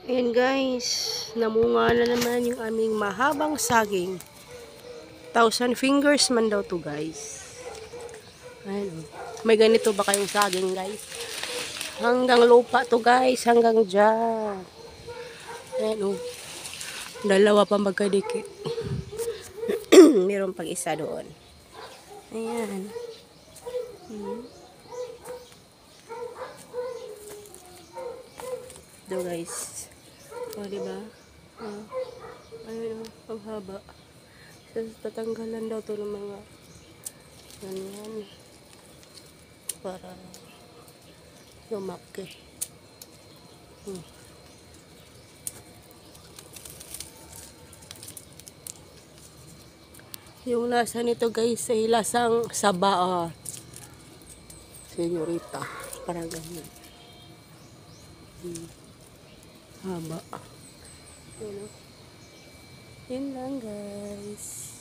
Ayan guys, namunga na naman yung aming mahabang saging. 1,000 fingers man daw to guys. Ayan, oh. May ganito ba kayong saging guys? Hanggang lupa to guys, hanggang dyan. Ayan oh, dalawa pa magkadikit. Meron pang isa doon. Ayan. Do guys. O diba? Ayun o, ang haba. Tatanggalan daw to ng mga ganyan para lumaki. Yung lasa nito guys ay lasang saba, senyorita, parang ganyan. Haba. Yun lang guys.